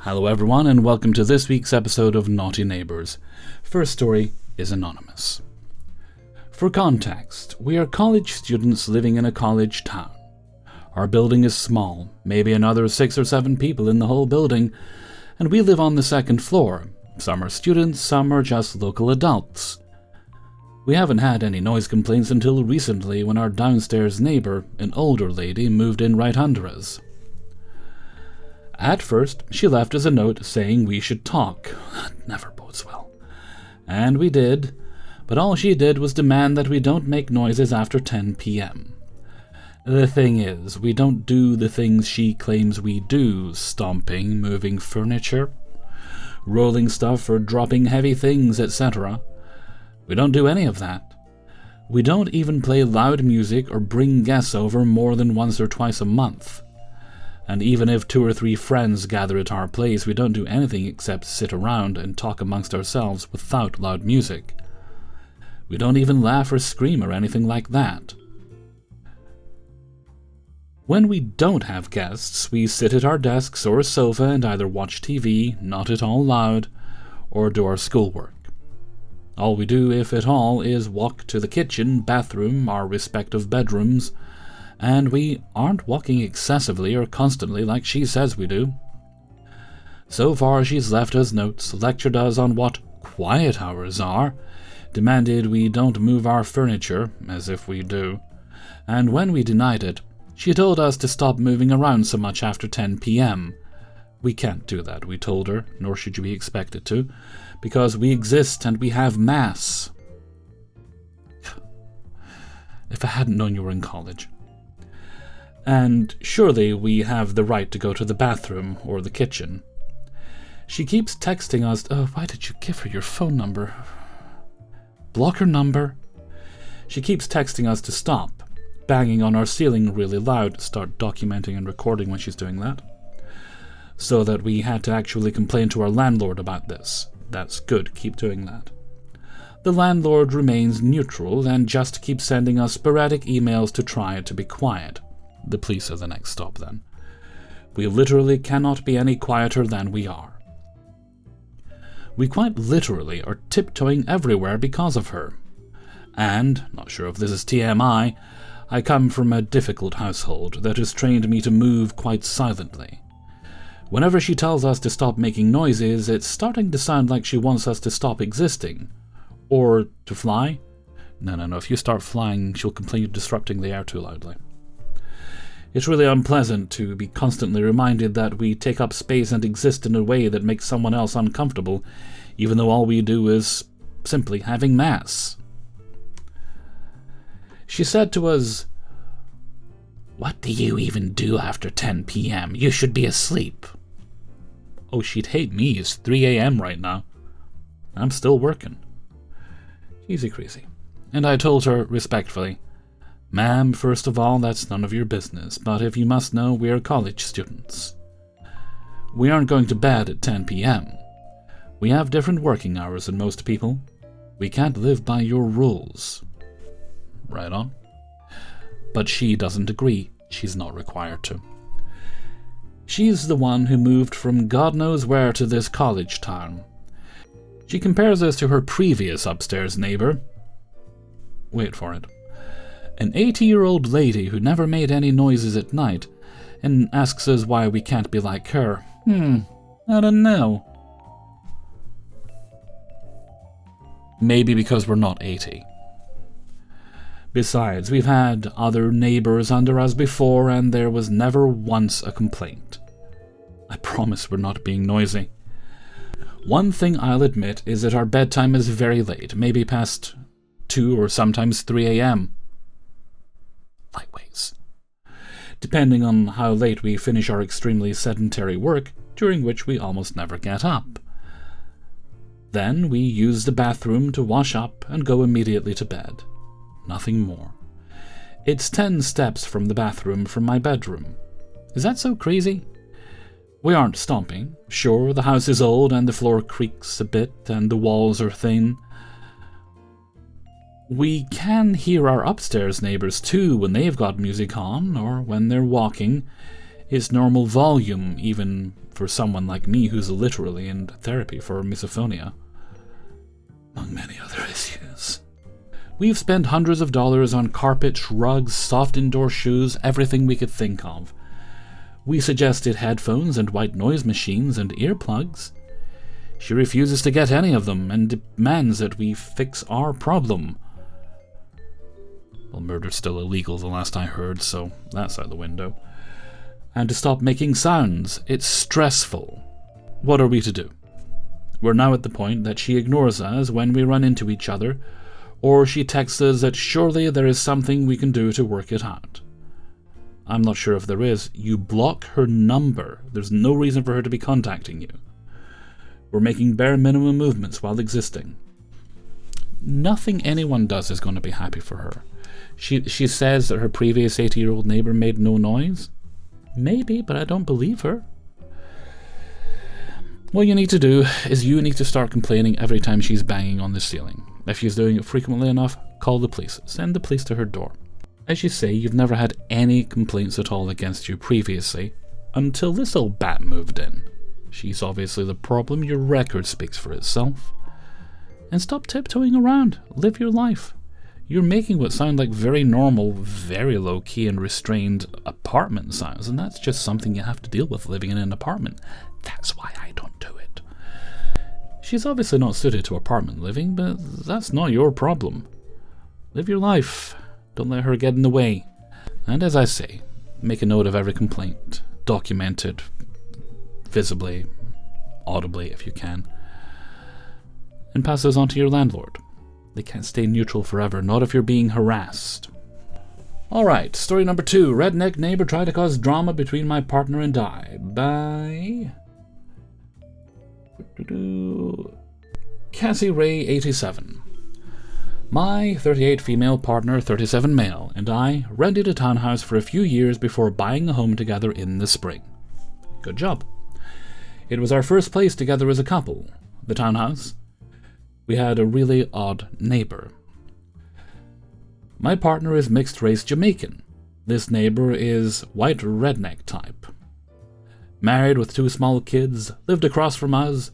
Hello everyone, and welcome to this week's episode of Naughty Neighbours. First story is anonymous. For context, we are college students living in a college town. Our building is small, maybe another 6 or 7 people in the whole building, and we live on the second floor. Some are students, some are just local adults. We haven't had any noise complaints until recently when our downstairs neighbour, an older lady, moved in right under us. At first, she left us a note saying we should talk. That never bodes well. And we did, but all she did was demand that we don't make noises after 10 p.m. The thing is, we don't do the things she claims we do: stomping, moving furniture, rolling stuff or dropping heavy things, etc. We don't do any of that. We don't even play loud music or bring guests over more than once or twice a month. And even if 2 or 3 friends gather at our place, we don't do anything except sit around and talk amongst ourselves without loud music. We don't even laugh or scream or anything like that. When we don't have guests, we sit at our desks or a sofa and either watch TV, not at all loud, or do our schoolwork. All we do, if at all, is walk to the kitchen, bathroom, our respective bedrooms, and we aren't walking excessively or constantly like she says we do. So far she's left us notes, lectured us on what quiet hours are, demanded we don't move our furniture, as if we do, and when we denied it, she told us to stop moving around so much after 10 p.m. We can't do that, we told her, nor should you be expected to, because we exist and we have mass. If I hadn't known you were in college. And surely we have the right to go to the bathroom or the kitchen. She keeps texting us. Oh, why did you give her your phone number? Block her number. She keeps texting us to stop, banging on our ceiling really loud, start documenting and recording when she's doing that, so that we had to actually complain to our landlord about this. That's good, keep doing that. The landlord remains neutral and just keeps sending us sporadic emails to try to be quiet. The police are the next stop, then. We literally cannot be any quieter than we are. We quite literally are tiptoeing everywhere because of her. And, not sure if this is TMI, I come from a difficult household that has trained me to move quite silently. Whenever she tells us to stop making noises, it's starting to sound like she wants us to stop existing. Or to fly. No, if you start flying, she'll complain you're disrupting the air too loudly. It's really unpleasant to be constantly reminded that we take up space and exist in a way that makes someone else uncomfortable, even though all we do is simply having mass. She said to us, "What do you even do after 10 p.m.? You should be asleep." Oh, she'd hate me. It's 3 a.m. right now. I'm still working. Easy crazy. And I told her respectfully, "Ma'am, first of all, that's none of your business, but if you must know, we are college students. We aren't going to bed at 10 p.m. We have different working hours than most people. We can't live by your rules." Right on. But she doesn't agree. She's not required to. She's the one who moved from God knows where to this college town. She compares us to her previous upstairs neighbour. Wait for it. An 80-year-old lady who never made any noises at night, and asks us why we can't be like her. I don't know. Maybe because we're not 80. Besides, we've had other neighbours under us before, and there was never once a complaint. I promise we're not being noisy. One thing I'll admit is that our bedtime is very late, maybe past 2 or sometimes 3 a.m. Lightweights. Depending on how late we finish our extremely sedentary work, during which we almost never get up. Then we use the bathroom to wash up and go immediately to bed. Nothing more. It's 10 steps from the bathroom from my bedroom. Is that so crazy? We aren't stomping. Sure, the house is old and the floor creaks a bit and the walls are thin. We can hear our upstairs neighbours too when they've got music on or when they're walking. It's normal volume, even for someone like me who's literally in therapy for misophonia, among many other issues. We've spent hundreds of dollars on carpet, rugs, soft indoor shoes, everything we could think of. We suggested headphones and white noise machines and earplugs. She refuses to get any of them and demands that we fix our problem. Well, murder's still illegal the last I heard, so that's out the window. And to stop making sounds. It's stressful. What are we to do? We're now at the point that she ignores us when we run into each other, or she texts us that surely there is something we can do to work it out. I'm not sure if there is. You block her number. There's no reason for her to be contacting you. We're making bare minimum movements while existing. Nothing anyone does is going to be happy for her. She says that her previous 80-year-old neighbor made no noise. Maybe, but I don't believe her. What you need to do is you need to start complaining every time she's banging on the ceiling. If she's doing it frequently enough, call the police. Send the police to her door. As you say, you've never had any complaints at all against you previously, until this old bat moved in. She's obviously the problem. Your record speaks for itself. And stop tiptoeing around. Live your life. You're making what sound like very normal, very low-key and restrained apartment sounds, and that's just something you have to deal with living in an apartment. That's why I don't do it. She's obviously not suited to apartment living, but that's not your problem. Live your life. Don't let her get in the way. And as I say, make a note of every complaint. Document it visibly, audibly if you can. And pass those on to your landlord. They can't stay neutral forever, not if you're being harassed. Alright, story number 2. Redneck neighbor tried to cause drama between my partner and I. By Cassie Ray 87. My 38 female partner, 37 male, and I rented a townhouse for a few years before buying a home together in the spring. Good job. It was our first place together as a couple. The townhouse. We had a really odd neighbor. My partner is mixed-race Jamaican. This neighbor is white redneck type. Married with 2 small kids, lived across from us.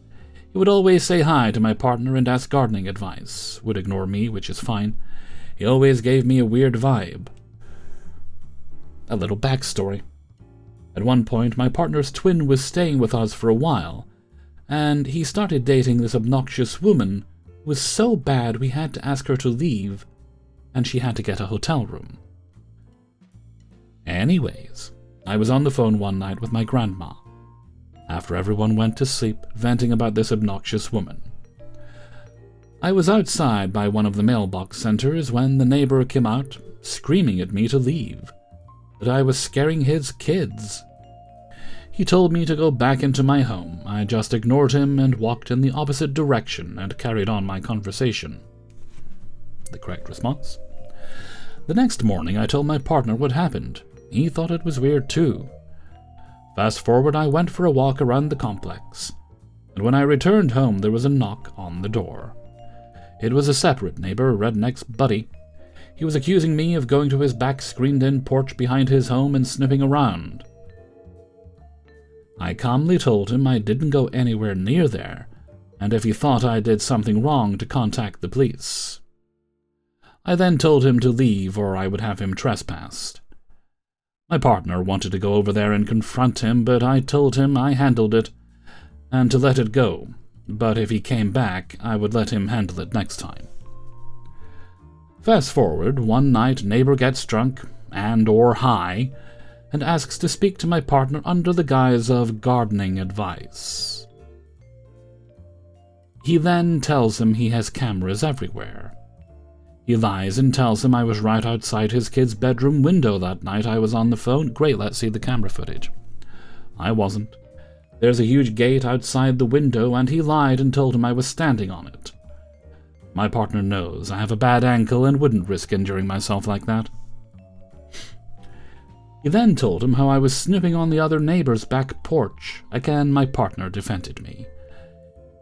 He would always say hi to my partner and ask gardening advice. Would ignore me, which is fine. He always gave me a weird vibe. A little backstory. At one point, my partner's twin was staying with us for a while, and he started dating this obnoxious woman who was so bad we had to ask her to leave, and she had to get a hotel room. Anyways, I was on the phone one night with my grandma, after everyone went to sleep, venting about this obnoxious woman. I was outside by one of the mailbox centers when the neighbor came out, screaming at me to leave, that I was scaring his kids. He told me to go back into my home. I just ignored him and walked in the opposite direction and carried on my conversation. The correct response? The next morning I told my partner what happened. He thought it was weird too. Fast forward, I went for a walk around the complex, and when I returned home there was a knock on the door. It was a separate neighbor, Redneck's buddy. He was accusing me of going to his back screened-in porch behind his home and sniffing around. I calmly told him I didn't go anywhere near there, and if he thought I did something wrong to contact the police. I then told him to leave or I would have him trespassed. My partner wanted to go over there and confront him, but I told him I handled it, and to let it go, but if he came back, I would let him handle it next time. Fast forward, one night neighbor gets drunk, and/or high, and asks to speak to my partner under the guise of gardening advice. He then tells him he has cameras everywhere. He lies and tells him I was right outside his kid's bedroom window that night I was on the phone. Great, let's see the camera footage. I wasn't. There's a huge gate outside the window, and he lied and told him I was standing on it. My partner knows I have a bad ankle and wouldn't risk injuring myself like that. He then told him how I was snooping on the other neighbor's back porch. Again, my partner defended me.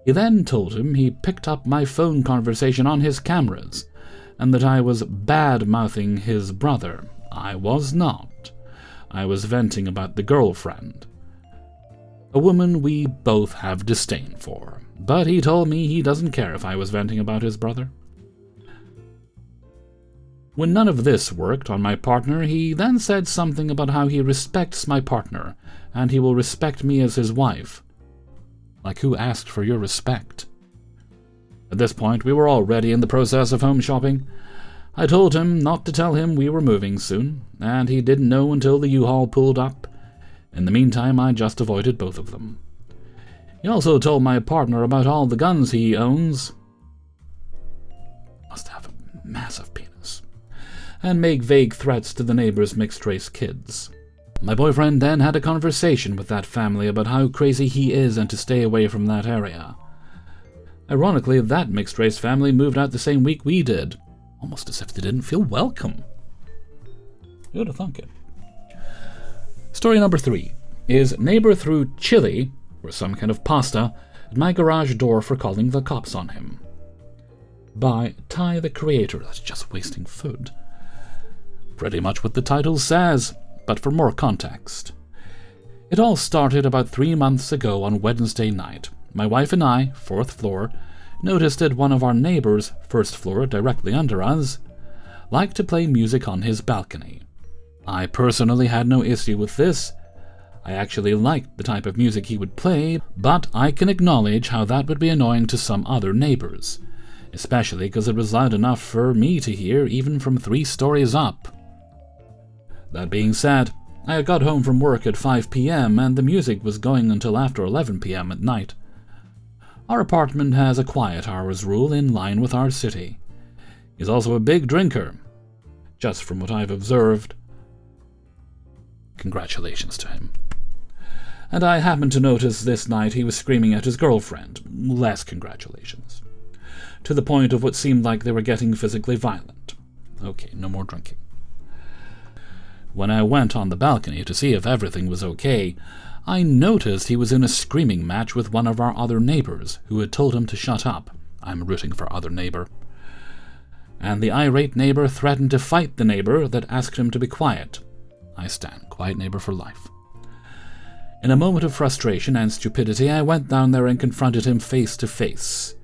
He then told him he picked up my phone conversation on his cameras, and that I was bad-mouthing his brother. I was not. I was venting about the girlfriend. a woman we both have disdain for, but he told me he doesn't care if I was venting about his brother. When none of this worked on my partner, he then said something about how he respects my partner, and he will respect me as his wife. Like, who asked for your respect? At this point, we were already in the process of home shopping. I told him not to tell him we were moving soon, and he didn't know until the U-Haul pulled up. In the meantime, I just avoided both of them. He also told my partner about all the guns he owns. Must have a massive penis. And make vague threats to the neighbors' mixed-race kids. My boyfriend then had a conversation with that family about how crazy he is and to stay away from that area. Ironically, that mixed-race family moved out the same week we did, almost as if they didn't feel welcome. Who'd have thunk it? Story number 3 is neighbor threw chili, or some kind of pasta, at my garage door for calling the cops on him. By Ty the Creator. That's just wasting food. Pretty much what the title says, but for more context. It all started about 3 months ago on Wednesday night. My wife and I, 4th floor, noticed that one of our neighbors, 1st floor directly under us, liked to play music on his balcony. I personally had no issue with this. I actually liked the type of music he would play, but I can acknowledge how that would be annoying to some other neighbors, especially because it was loud enough for me to hear even from 3 stories up. That being said, I had got home from work at 5 p.m. and the music was going until after 11 p.m. at night. Our apartment has a quiet hours rule in line with our city. He's also a big drinker, just from what I've observed. Congratulations to him. And I happened to notice this night he was screaming at his girlfriend. Less congratulations. To the point of what seemed like they were getting physically violent. Okay, no more drinking. When I went on the balcony to see if everything was okay, I noticed he was in a screaming match with one of our other neighbors, who had told him to shut up. I'm rooting for other neighbor. And the irate neighbor threatened to fight the neighbor that asked him to be quiet. I stand, quiet neighbor for life. In a moment of frustration and stupidity, I went down there and confronted him face to face.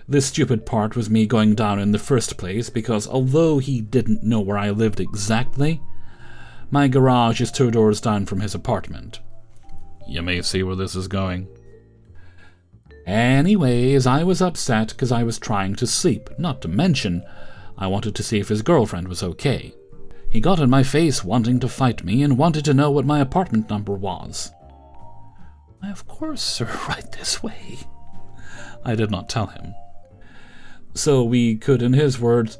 The stupid part was me going down in the first place, because although he didn't know where I lived exactly, my garage is 2 doors down from his apartment. You may see where this is going. Anyways, I was upset because I was trying to sleep, not to mention I wanted to see if his girlfriend was okay. He got in my face wanting to fight me and wanted to know what my apartment number was. Why, of course, sir, right this way. I did not tell him. So we could, in his words,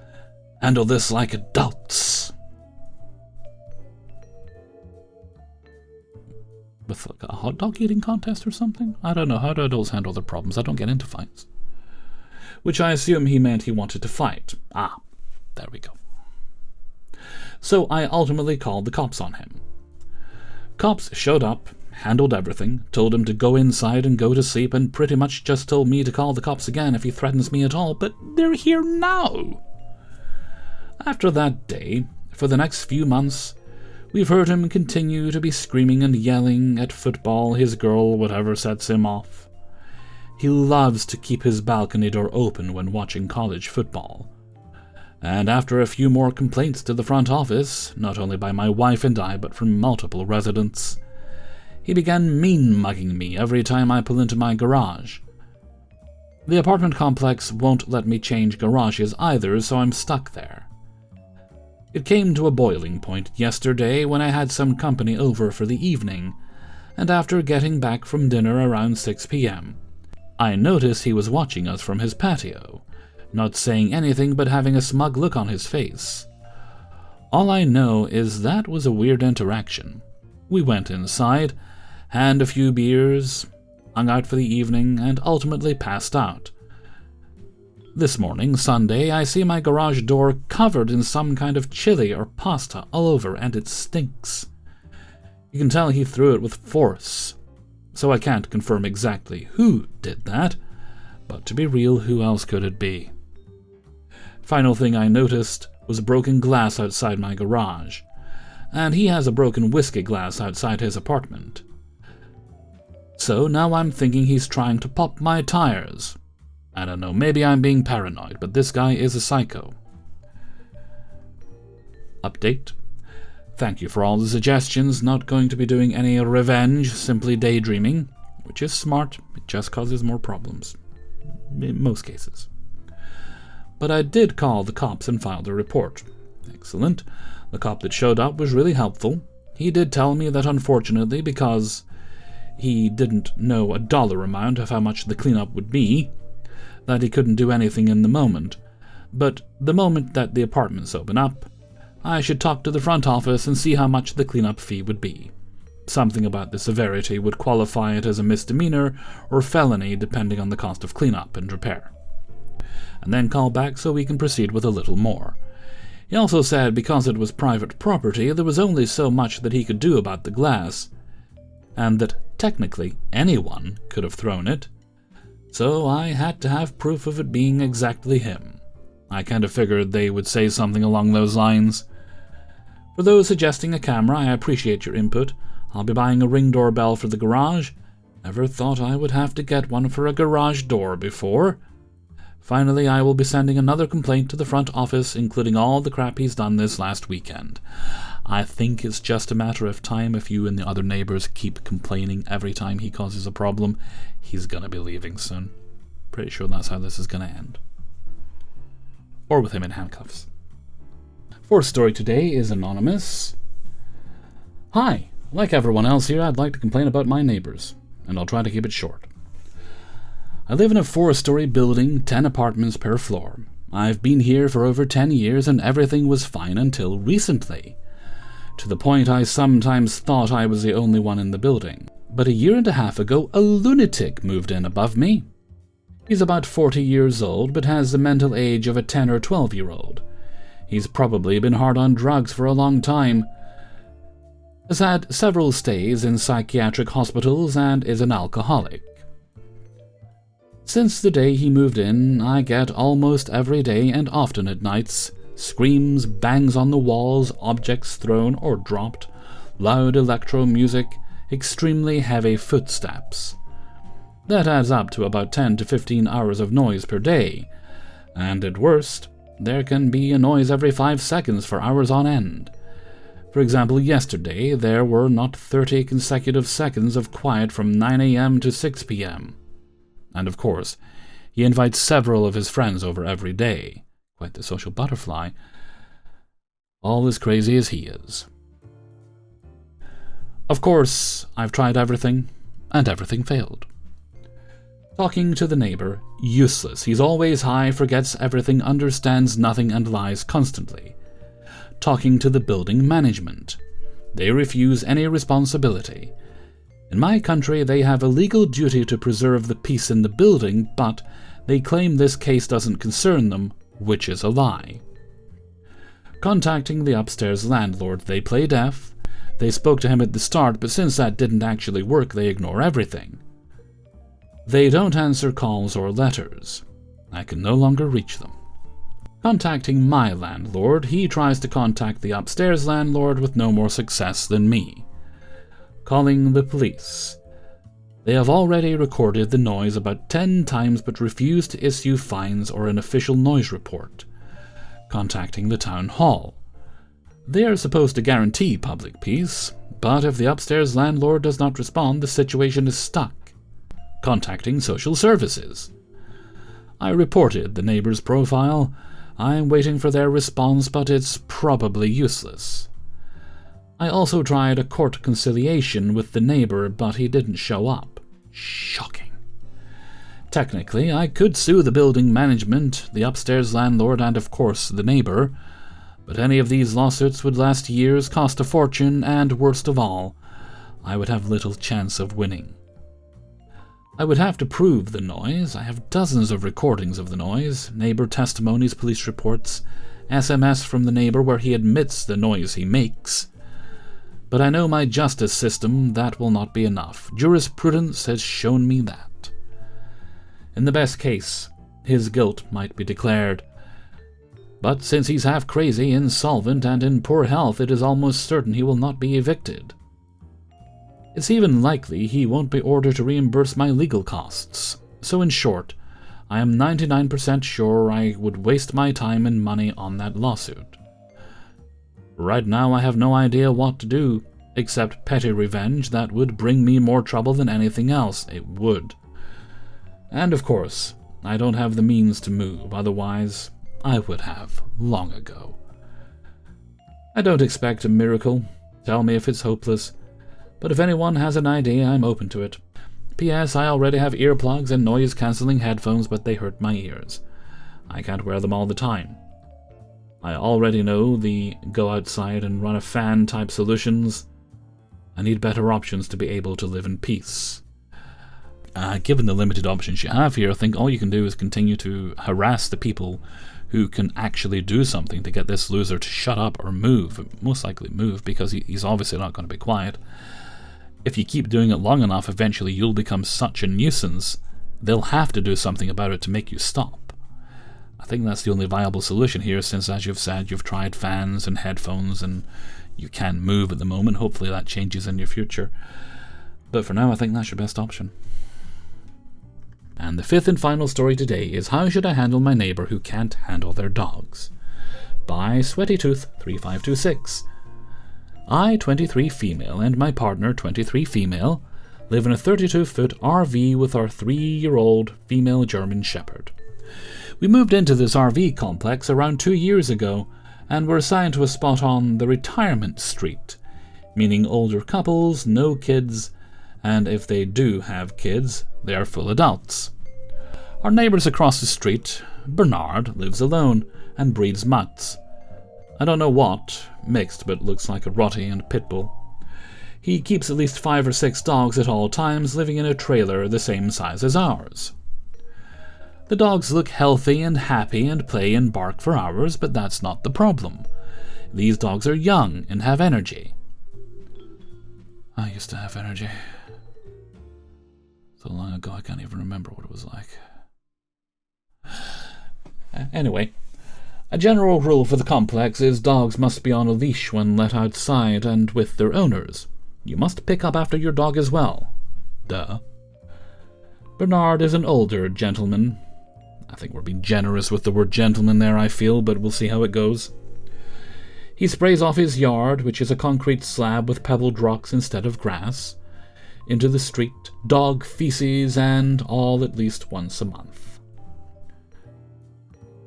handle this like adults. With like a hot dog eating contest or something? I don't know. How do adults handle their problems? I don't get into fights. Which I assume he meant he wanted to fight. Ah, there we go. So I ultimately called the cops on him. Cops showed up, handled everything, told him to go inside and go to sleep, and pretty much just told me to call the cops again if he threatens me at all, but they're here now. After that day, for the next few months, we've heard him continue to be screaming and yelling at football, his girl, whatever sets him off. He loves to keep his balcony door open when watching college football. And after a few more complaints to the front office, not only by my wife and I, but from multiple residents, he began mean-mugging me every time I pull into my garage. The apartment complex won't let me change garages either, so I'm stuck there. It came to a boiling point yesterday when I had some company over for the evening, and after getting back from dinner around 6 p.m., I noticed he was watching us from his patio, not saying anything but having a smug look on his face. All I know is that was a weird interaction. We went inside, had a few beers, hung out for the evening, and ultimately passed out. This morning, Sunday, I see my garage door covered in some kind of chili or pasta all over, and it stinks. You can tell he threw it with force, so I can't confirm exactly who did that, but to be real, who else could it be? Final thing I noticed was broken glass outside my garage, and he has a broken whiskey glass outside his apartment. So now I'm thinking he's trying to pop my tires. I don't know, maybe I'm being paranoid, but this guy is a psycho. Update. Thank you for all the suggestions. Not going to be doing any revenge, simply daydreaming, which is smart. It just causes more problems. In most cases. But I did call the cops and filed a report. Excellent. The cop that showed up was really helpful. He did tell me that unfortunately, because he didn't know a dollar amount of how much the cleanup would be, that he couldn't do anything in the moment. But the moment that the apartments open up, I should talk to the front office and see how much the cleanup fee would be. Something about the severity would qualify it as a misdemeanor or felony depending on the cost of cleanup and repair. And then call back so we can proceed with a little more. He also said because it was private property, there was only so much that he could do about the glass, and that technically anyone could have thrown it, so I had to have proof of it being exactly him. I kind of figured they would say something along those lines. For those suggesting a camera, I appreciate your input. I'll be buying a Ring doorbell for the garage. Never thought I would have to get one for a garage door before. Finally, I will be sending another complaint to the front office, including all the crap he's done this last weekend. I think it's just a matter of time. If you and the other neighbors keep complaining every time he causes a problem, he's gonna be leaving soon. Pretty sure that's how this is gonna end. Or with him in handcuffs. Fourth story today is anonymous. Hi, like everyone else here, I'd like to complain about my neighbors, and I'll try to keep it short. I live in a 4-story building, 10 apartments per floor. I've been here for over 10 years and everything was fine until recently. To the point I sometimes thought I was the only one in the building. But a year and a half ago, a lunatic moved in above me. He's about 40 years old, but has the mental age of a 10 or 12-year-old. He's probably been hard on drugs for a long time. Has had several stays in psychiatric hospitals and is an alcoholic. Since the day he moved in, I get almost every day and often at nights screams, bangs on the walls, objects thrown or dropped, loud electro music, extremely heavy footsteps. That adds up to about 10 to 15 hours of noise per day, and at worst, there can be a noise every 5 seconds for hours on end. For example, yesterday there were not 30 consecutive seconds of quiet from 9 a.m. to 6 p.m. And of course, he invites several of his friends over every day. Quite the social butterfly. All as crazy as he is. Of course, I've tried everything, and everything failed. Talking to the neighbor, useless. He's always high, forgets everything, understands nothing, and lies constantly. Talking to the building management. They refuse any responsibility. In my country, they have a legal duty to preserve the peace in the building, but they claim this case doesn't concern them, which is a lie. Contacting the upstairs landlord, they play deaf. They spoke to him at the start, but since that didn't actually work, they ignore everything. They don't answer calls or letters. I can no longer reach them. Contacting my landlord, he tries to contact the upstairs landlord with no more success than me. Calling the police. They have already recorded the noise about 10 times but refuse to issue fines or an official noise report. Contacting the town hall. They are supposed to guarantee public peace, but if the upstairs landlord does not respond, the situation is stuck. Contacting social services. I reported the neighbor's profile. I'm waiting for their response, but it's probably useless. I also tried a court conciliation with the neighbor, but he didn't show up. Shocking. Technically, I could sue the building management, the upstairs landlord, and of course the neighbor, but any of these lawsuits would last years, cost a fortune, and worst of all, I would have little chance of winning. I would have to prove the noise. I have dozens of recordings of the noise, neighbor testimonies, police reports, SMS from the neighbor where he admits the noise he makes. But I know my justice system, that will not be enough. Jurisprudence has shown me that. In the best case, his guilt might be declared. But since he's half crazy, insolvent, and in poor health, it is almost certain he will not be evicted. It's even likely he won't be ordered to reimburse my legal costs. So in short, I am 99% sure I would waste my time and money on that lawsuit. Right now I have no idea what to do, except petty revenge that would bring me more trouble than anything else. It would. And of course, I don't have the means to move, otherwise I would have long ago. I don't expect a miracle. Tell me if it's hopeless. But if anyone has an idea, I'm open to it. P.S. I already have earplugs and noise-cancelling headphones, but they hurt my ears. I can't wear them all the time. I already know the go outside and run a fan type solutions. I need better options to be able to live in peace. Given the limited options you have here, I think all you can do is continue to harass the people who can actually do something to get this loser to shut up or move. Most likely move, because he's obviously not going to be quiet. If you keep doing it long enough, eventually you'll become such a nuisance, they'll have to do something about it to make you stop. I think that's the only viable solution here, since, as you've said, you've tried fans and headphones and you can't move at the moment. Hopefully that changes in your future. But for now, I think that's your best option. And the fifth and final story today is How Should I Handle My Neighbour Who Can't Handle Their Dogs? By SweatyTooth3526. I, 23 female, and my partner, 23 female, live in a 32-foot RV with our 3-year-old female German Shepherd. We moved into this RV complex around 2 years ago, and were assigned to a spot on the retirement street, meaning older couples, no kids, and if they do have kids, they are full adults. Our neighbours across the street, Bernard, lives alone and breeds mutts. I don't know what, mixed but looks like a Rottie and Pitbull. He keeps at least 5 or 6 dogs at all times, living in a trailer the same size as ours. The dogs look healthy and happy and play and bark for hours, but that's not the problem. These dogs are young and have energy. I used to have energy. So long ago I can't even remember what it was like. Anyway, a general rule for the complex is dogs must be on a leash when let outside and with their owners. You must pick up after your dog as well. Duh. Bernard is an older gentleman. I think we're being generous with the word gentleman there, I feel, but we'll see how it goes. He sprays off his yard, which is a concrete slab with pebbled rocks instead of grass, into the street, dog feces, and all at least once a month.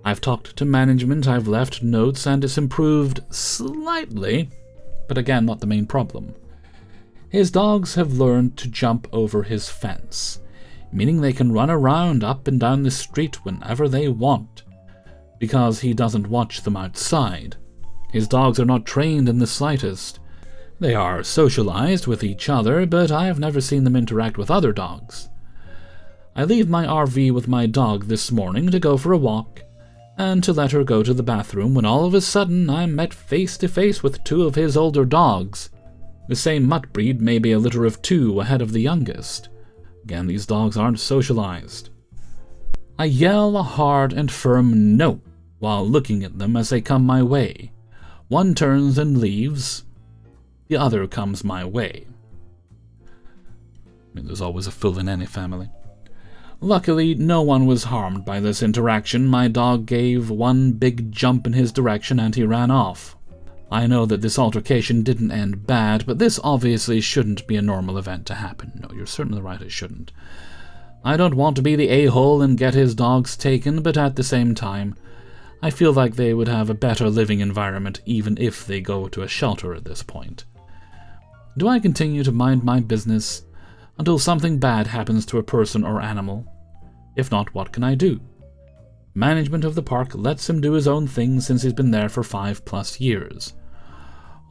I've talked to management, I've left notes, and it's improved slightly, but again, not the main problem. His dogs have learned to jump over his fence, meaning they can run around up and down the street whenever they want, because he doesn't watch them outside. His dogs are not trained in the slightest. They are socialized with each other, but I have never seen them interact with other dogs. I leave my RV with my dog this morning to go for a walk, and to let her go to the bathroom when all of a sudden I'm met face to face with 2 of his older dogs. The same mutt breed, maybe a litter of 2 ahead of the youngest. Again, these dogs aren't socialized. I yell a hard and firm no while looking at them as they come my way. One turns and leaves. The other comes my way. I mean, there's always a fool in any family. Luckily, no one was harmed by this interaction. My dog gave one big jump in his direction and he ran off. I know that this altercation didn't end bad, but this obviously shouldn't be a normal event to happen. No, you're certainly right, it shouldn't. I don't want to be the a-hole and get his dogs taken, but at the same time, I feel like they would have a better living environment even if they go to a shelter at this point. Do I continue to mind my business until something bad happens to a person or animal? If not, what can I do? Management of the park lets him do his own thing since he's been there for 5+ years.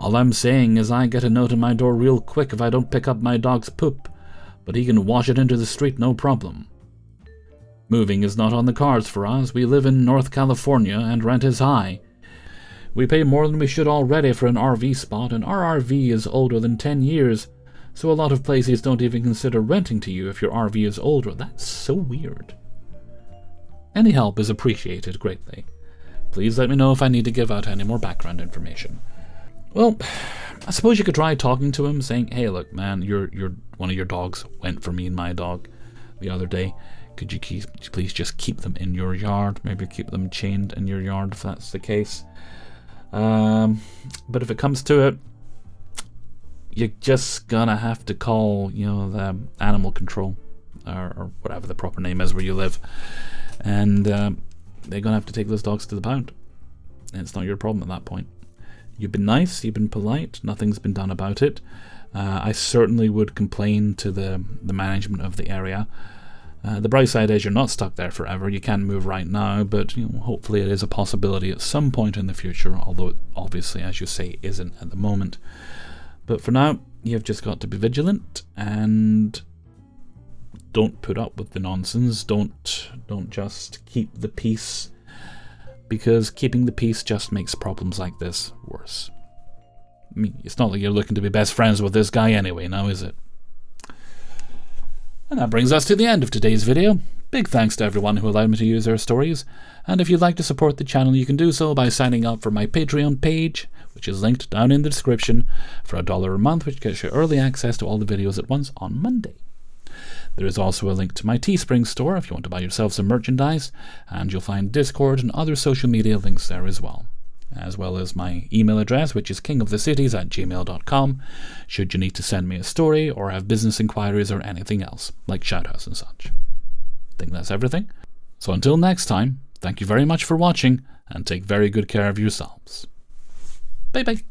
All I'm saying is I get a note on my door real quick if I don't pick up my dog's poop, but he can wash it into the street no problem. Moving is not on the cards for us. We live in North California and rent is high. We pay more than we should already for an RV spot, and our RV is older than 10 years, so a lot of places don't even consider renting to you if your RV is older. That's so weird. Any help is appreciated greatly. Please let me know if I need to give out any more background information. Well, I suppose you could try talking to him, saying, "Hey, look, man, your one of your dogs went for me and my dog the other day. Could you please just keep them in your yard? Maybe keep them chained in your yard if that's the case." But if it comes to it, you're just gonna have to call, the animal control, or whatever the proper name is where you live, and they're gonna have to take those dogs to the pound. And it's not your problem at that point. You've been nice, you've been polite, nothing's been done about it. I certainly would complain to the management of the area. The bright side is you're not stuck there forever. You can move right now, but hopefully it is a possibility at some point in the future, although it obviously, as you say, isn't at the moment. But for now, you've just got to be vigilant and don't put up with the nonsense. Don't just keep the peace, because keeping the peace just makes problems like this worse. I mean, it's not like you're looking to be best friends with this guy anyway, now is it? And that brings us to the end of today's video. Big thanks to everyone who allowed me to use their stories, and if you'd like to support the channel you can do so by signing up for my Patreon page, which is linked down in the description, for $1 a month, which gets you early access to all the videos at once on Monday. There is also a link to my Teespring store if you want to buy yourself some merchandise, and you'll find Discord and other social media links there as well as my email address, which is kingofthecities@gmail.com, should you need to send me a story or have business inquiries or anything else, like shoutouts and such. I think that's everything. So until next time, thank you very much for watching, and take very good care of yourselves. Bye bye.